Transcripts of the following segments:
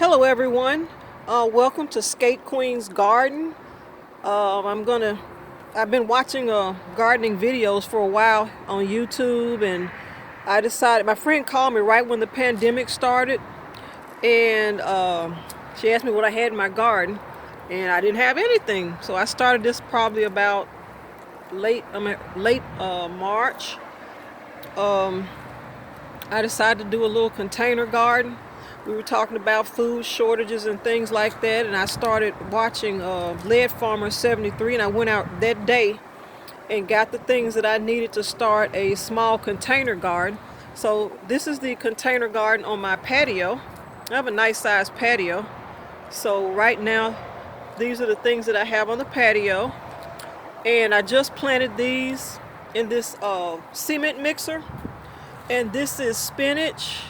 Hello everyone, welcome to Sk8Queen's garden. I've been watching gardening videos for a while on YouTube, and I decided, my friend called me right when the pandemic started, and she asked me what I had in my garden, and I didn't have anything. So I started this probably about late March. I decided to do a little container garden. We were talking about food shortages and things like that, and I started watching Lead Farmer 73, and I went out that day and got the things that I needed to start a small container garden. So this is the container garden on my patio. I have a nice sized patio. So right now, these are the things that I have on the patio, and I just planted these in this cement mixer. And this is spinach,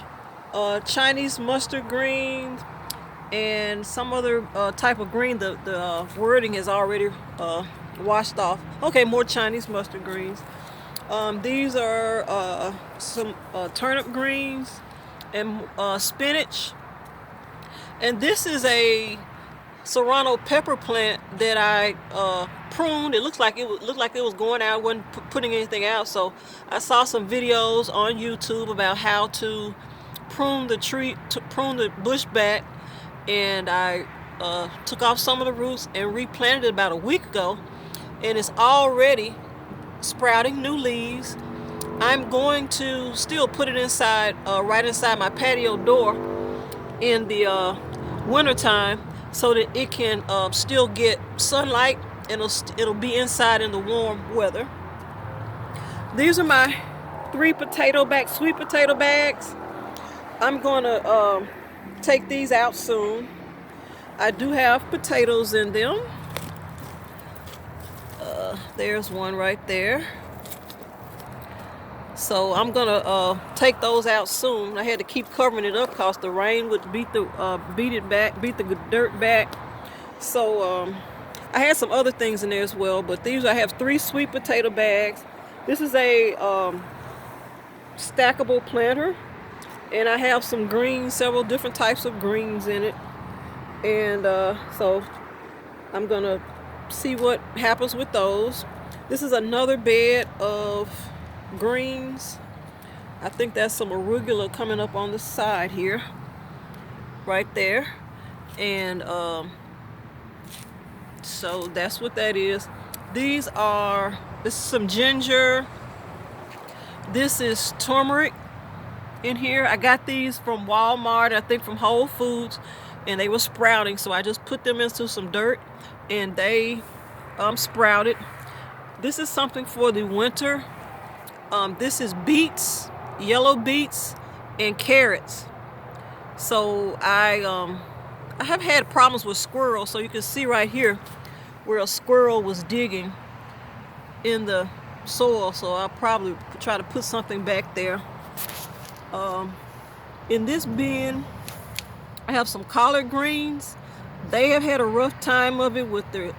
Chinese mustard green, and some other type of green. The wording is already washed off. Okay, more Chinese mustard greens. These are some turnip greens and spinach. And this is a Serrano pepper plant that I pruned. It looked like it was going out. I wasn't putting anything out. So I saw some videos on YouTube about how to prune the bush back, and I took off some of the roots and replanted it about a week ago, and it's already sprouting new leaves. I'm going to still put it inside, right inside my patio door in the wintertime, so that it can still get sunlight, and it'll be inside in the warm weather. These are my 3 sweet potato bags. I'm going to take these out soon. I do have potatoes in them. There's one right there. So I'm gonna take those out soon. I had to keep covering it up because the rain would beat the dirt back. So I had some other things in there as well, but these, I have 3 sweet potato bags. This is a stackable planter, and I have some greens, several different types of greens in it. And so I'm gonna see what happens with those. This is another bed of greens. I think that's some arugula coming up on the side here, right there. And so that's what that is. This is some ginger. This is turmeric in here. I got these from Walmart, I think from Whole Foods, and they were sprouting, so I just put them into some dirt and they sprouted. This is something for the winter. This is beets, yellow beets, and carrots. So I have had problems with squirrels, so you can see right here where a squirrel was digging in the soil, so I'll probably try to put something back there. In this bin, I have some collard greens. They have had a rough time of it with their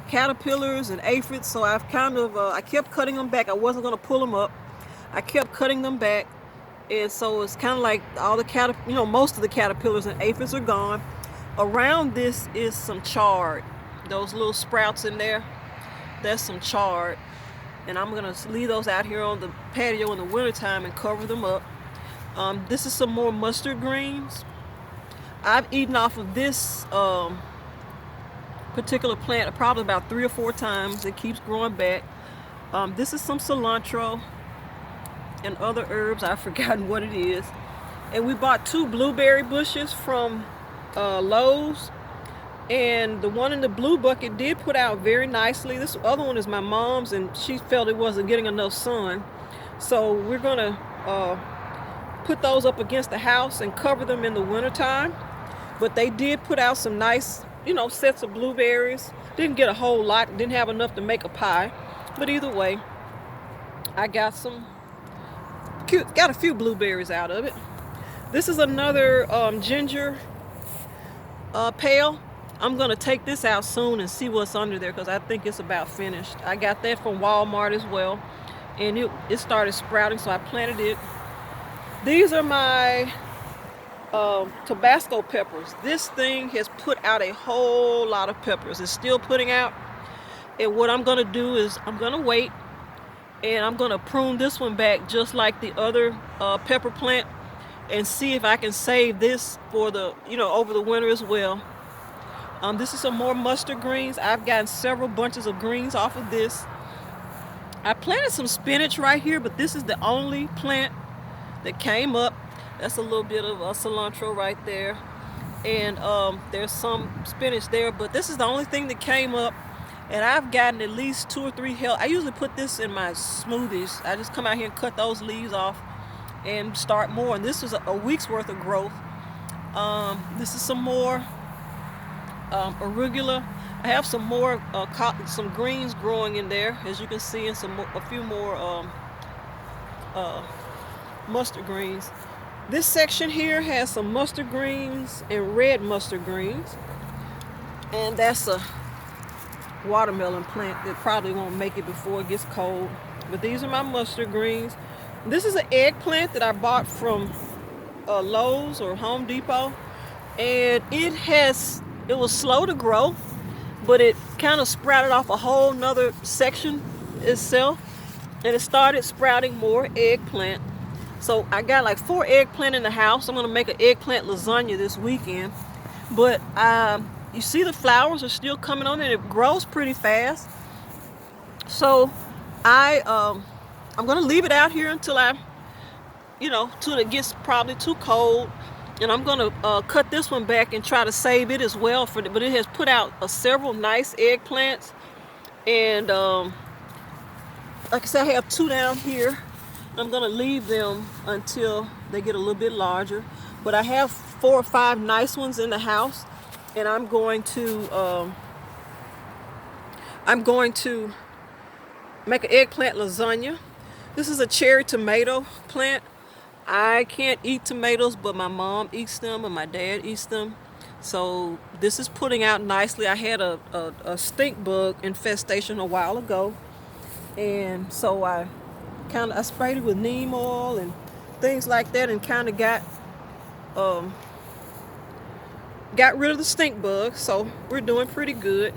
caterpillars and aphids, so I've I kept cutting them back. I wasn't going to pull them up. I kept cutting them back, and so it's kind of like all the most of the caterpillars and aphids are gone. Around this is some chard. Those little sprouts in there, that's some chard, and I'm gonna leave those out here on the patio in the wintertime and cover them up. This is some more mustard greens. I've eaten off of this particular plant probably about 3 or 4 times. It keeps growing back. This is some cilantro and other herbs. I've forgotten what it is. And we bought 2 blueberry bushes from Lowe's, and the one in the blue bucket did put out very nicely. This other one is my mom's, and she felt it wasn't getting enough sun, so we're gonna put those up against the house and cover them in the wintertime. But they did put out some nice, sets of blueberries. Didn't get a whole lot, didn't have enough to make a pie, but either way, I got a few blueberries out of it. This is another ginger pail. I'm gonna take this out soon and see what's under there, because I think it's about finished. I got that from Walmart as well, and it started sprouting, so I planted it. These are my Tabasco peppers. This thing has put out a whole lot of peppers. It's still putting out. And what I'm going to do is I'm going to wait, and I'm going to prune this one back just like the other pepper plant, and see if I can save this for the, over the winter as well. This is some more mustard greens. I've gotten several bunches of greens off of this. I planted some spinach right here, but this is the only plant that came up. That's a little bit of cilantro right there. And there's some spinach there, but this is the only thing that came up. And I've gotten at least 2 or 3 I usually put this in my smoothies. I just come out here and cut those leaves off and start more. And this is a week's worth of growth. This is some more arugula. I have some more some greens growing in there, as you can see, and a few more mustard greens. This section here has some mustard greens and red mustard greens, and that's a watermelon plant that probably won't make it before it gets cold. But these are my mustard greens. This is an eggplant that I bought from Lowe's or Home Depot, and it was slow to grow, but it kind of sprouted off a whole nother section itself, and it started sprouting more eggplant. So I got like 4 eggplant in the house. I'm going to make an eggplant lasagna this weekend. But you see the flowers are still coming on, and it grows pretty fast. So I'm going to leave it out here until till it gets probably too cold. And I'm going to cut this one back and try to save it as well. But it has put out several nice eggplants. And like I said, I have 2 down here. I'm going to leave them until they get a little bit larger. But I have 4 or 5 nice ones in the house. And I'm going to make an eggplant lasagna. This is a cherry tomato plant. I can't eat tomatoes, but my mom eats them and my dad eats them. So this is putting out nicely. I had a stink bug infestation a while ago, and so I sprayed it with neem oil and things like that, and kind of got rid of the stink bug. So we're doing pretty good.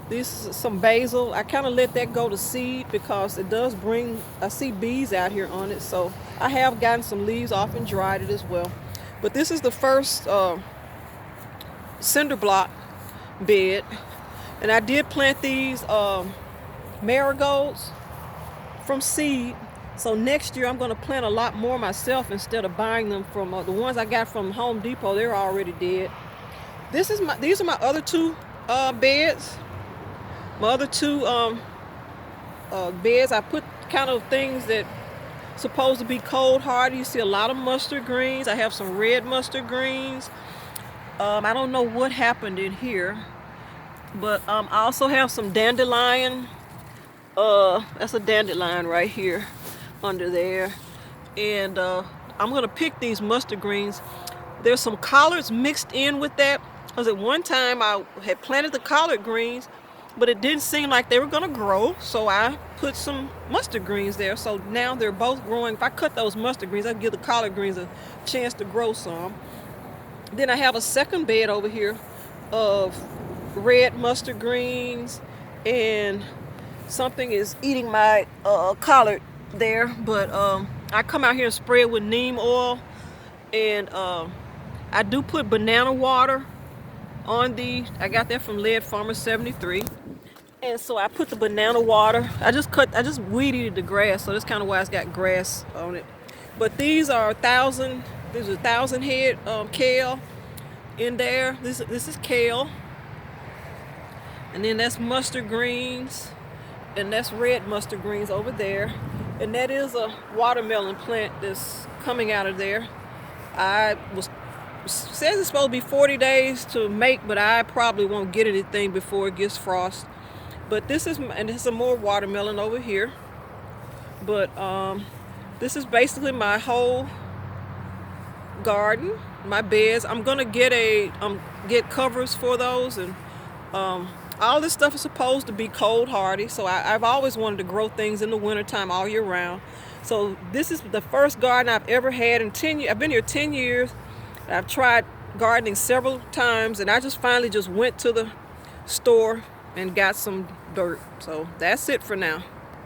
This is some basil. I kind of let that go to seed because it does I see bees out here on it. So I have gotten some leaves off and dried it as well. But this is the first cinder block bed. And I did plant these marigolds from seed. So next year I'm going to plant a lot more myself instead of buying them from the ones I got from Home Depot. They're already dead. These are my other 2 beds. My other 2 beds, I put kind of things that supposed to be cold hardy. You see a lot of mustard greens. I have some red mustard greens. I don't know what happened in here, but I also have some dandelion. That's a dandelion right here under there. And I'm gonna pick these mustard greens. There's some collards mixed in with that, because at one time I had planted the collard greens, but it didn't seem like they were going to grow, so I put some mustard greens there. So now they're both growing. If I cut those mustard greens, I give the collard greens a chance to grow some. Then I have a second bed over here of red mustard greens, and something is eating my collard there. But I come out here and spray it with neem oil, and I do put banana water on I got that from Lead Farmer 73. And so I put the banana water. I just weed eated the grass, so that's kind of why it's got grass on it. But these are 1,000 head kale in there. This is kale. And then that's mustard greens, and that's red mustard greens over there. And that is a watermelon plant that's coming out of there. Says it's supposed to be 40 days to make, but I probably won't get anything before it gets frost. But this is some more watermelon over here. But this is basically my whole garden, my beds. I'm gonna get get covers for those, and all this stuff is supposed to be cold hardy. So I've always wanted to grow things in the wintertime all year round. So this is the first garden I've ever had in 10 years. I've been here 10 years, I've tried gardening several times, and I just finally just went to the store and got some dirt. So that's it for now.